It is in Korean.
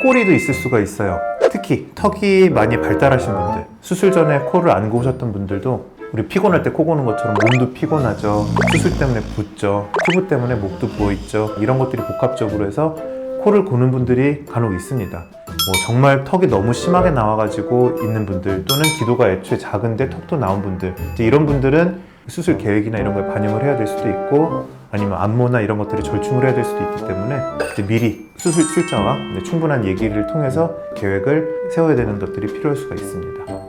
코골이도 있을 수가 있어요. 특히 턱이 많이 발달하신 분들, 수술 전에 코를 안 고우셨던 분들도 우리 피곤할 때 코 고는 것처럼 몸도 피곤하죠. 수술 때문에 붓죠. 피부 때문에 목도 부어있죠. 이런 것들이 복합적으로 해서 코를 고는 분들이 간혹 있습니다. 정말 턱이 너무 심하게 나와가지고 있는 분들, 또는 기도가 애초에 작은데 턱도 나온 분들, 이제 이런 분들은 수술 계획이나 이런 걸 반영을 해야 될 수도 있고, 아니면 안모나 이런 것들이 절충을 해야 될 수도 있기 때문에 이제 미리 수술 출자와 충분한 얘기를 통해서 계획을 세워야 되는 것들이 필요할 수가 있습니다.